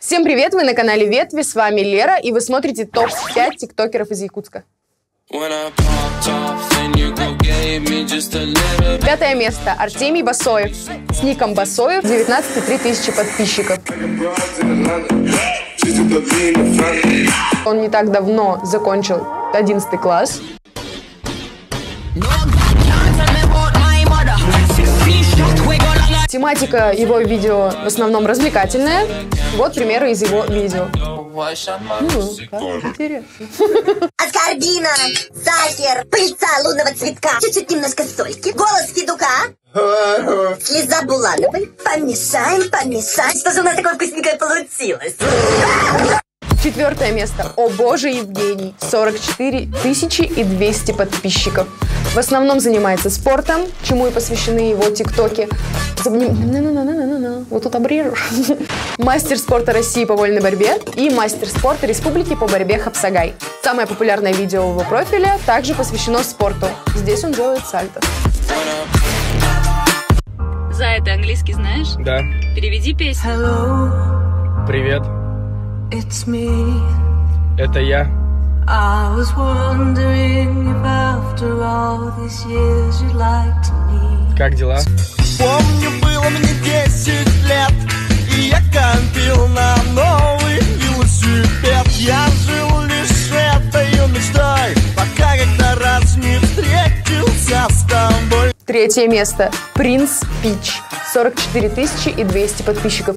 Всем привет, вы на канале Ветви, с вами Лера, и вы смотрите топ-5 тиктокеров из Якутска. Пятое место. Артемий Басоев. С ником Басоев 19,3 тысячи подписчиков. Он не так давно закончил 11 класс. Тематика его видео в основном развлекательная. Вот примеры из его видео. Как интересно. Аскорбина, сахар, пыльца лунного цветка, чуть-чуть немножко сольки, голос федука, слеза булановой. Помешаем. Что же у нас такое вкусненькое получилось? Четвертое место. О боже, Евгений. 44 200 подписчиков. В основном занимается спортом, чему и посвящены его тиктоки. Вот тут обрежешь. Мастер спорта России по вольной борьбе и мастер спорта Республики по борьбе Хапсагай. Самое популярное видео в его профиле также посвящено спорту. Здесь он делает сальто. Зая, ты английский знаешь? Да. Переведи песню. Hello. Привет. It's me. Это я. I was wondering if after all these years you'd like to meet. Как дела? Помню, было мне 10 лет, и я копил на новый велосипед. Я жил лишь этой мечтой, пока как-то раз не встретился с тобой. Третье место. Принц Пич. 44 200 подписчиков.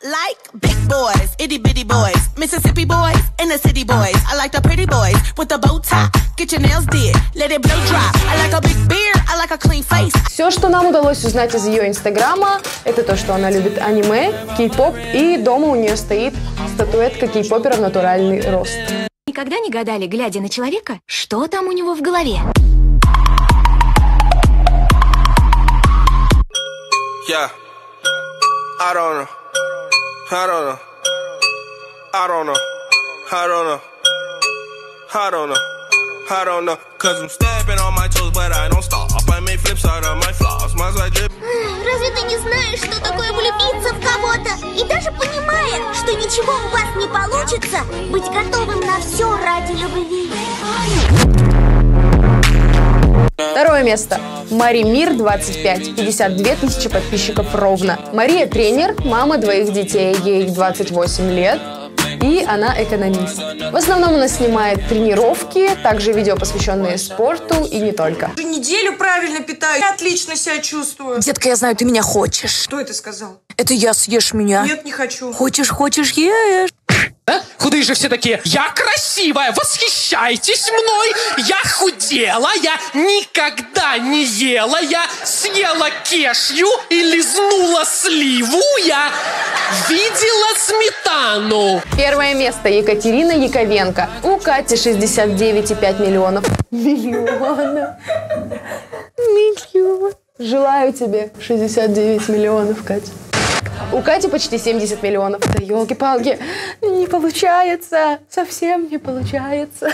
Like big boys, itty bitty boys, Mississippi boys, inner city boys. I like the pretty boys with the bow tie. Get your nails did, let it blow dry. I like a big beard, I like a clean face. Все, что нам удалось узнать из ее инстаграма, это то, что она любит аниме, кей-поп, и дома у нее стоит статуэтка кей-попера в натуральный рост. Никогда не гадали, глядя на человека, что там у него в голове? Yeah, I don't know. I don't know. I don't know. I don't know. I don't know. I don't know. Cause I'm stepping on my toes, but I don't stop. I make flips out of my flaws. My side drip. Разве ты не знаешь, что такое влюбиться в кого-то? И даже понимая, что ничего у вас не получится, быть готовым на все ради любви. Второе место. Мари Мир 25, 52 тысячи подписчиков ровно. Мария тренер, мама двоих детей, ей 28 лет, и она экономист. В основном она снимает тренировки, также видео, посвященные спорту, и не только. Уже неделю правильно питаюсь, я отлично себя чувствую. Детка, я знаю, ты меня хочешь. Кто это сказал? Это я, съешь меня. Нет, не хочу. Хочешь, ешь. Да? Худые же все такие. Я красивая, восхищайтесь мной. Я худела, я никогда не ела. Я съела кешью и лизнула сливу. Я видела сметану. Первое место. Екатерина Яковенко. У Кати 69,5 миллионов. Миллиона. Желаю тебе 69 миллионов, Катя. У Кати почти 70 миллионов. Да елки-палки, не получается. Совсем не получается.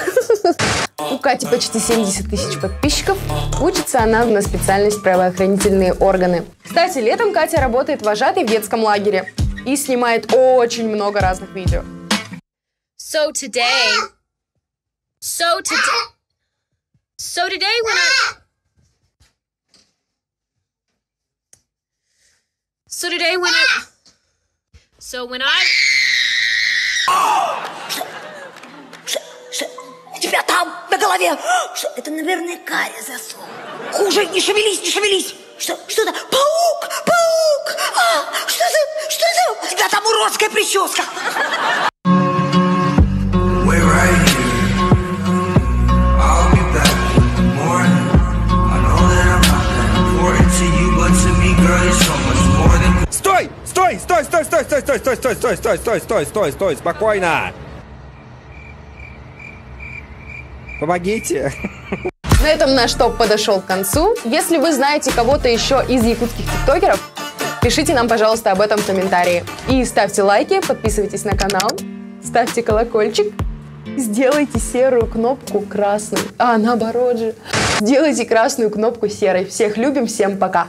У Кати почти 70 тысяч подписчиков. Учится она на специальность правоохранительные органы. Кстати, летом Катя работает вожатой в детском лагере и снимает очень много разных видео. So today when I У тебя там на голове. Это, наверное, кария засол. Хуже, не шевелись. Что-то? Паук. Что это? У тебя там уродская прическа. Стой, спокойно. Помогите. На этом наш топ подошел к концу. Если вы знаете кого-то еще из якутских тиктокеров, пишите нам, пожалуйста, об этом в комментарии. И ставьте лайки, подписывайтесь на канал, ставьте колокольчик, сделайте серую кнопку красной. А, наоборот же. Сделайте красную кнопку серой. Всех любим, всем пока.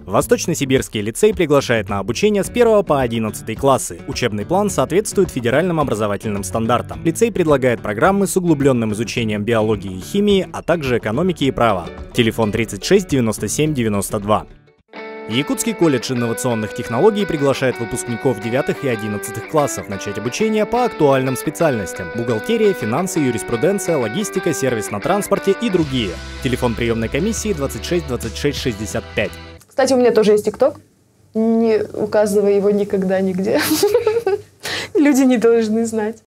Восточно-Сибирский лицей приглашает на обучение с 1 по 11 классы. Учебный план соответствует федеральным образовательным стандартам. Лицей предлагает программы с углубленным изучением биологии и химии, а также экономики и права. Телефон 36 97 92. Якутский колледж инновационных технологий приглашает выпускников 9 и 11 классов начать обучение по актуальным специальностям: бухгалтерия, финансы, юриспруденция, логистика, сервис на транспорте и другие. Телефон приемной комиссии 26 26 65. Кстати, у меня тоже есть ТикТок. Не указывай его никогда нигде. Люди не должны знать.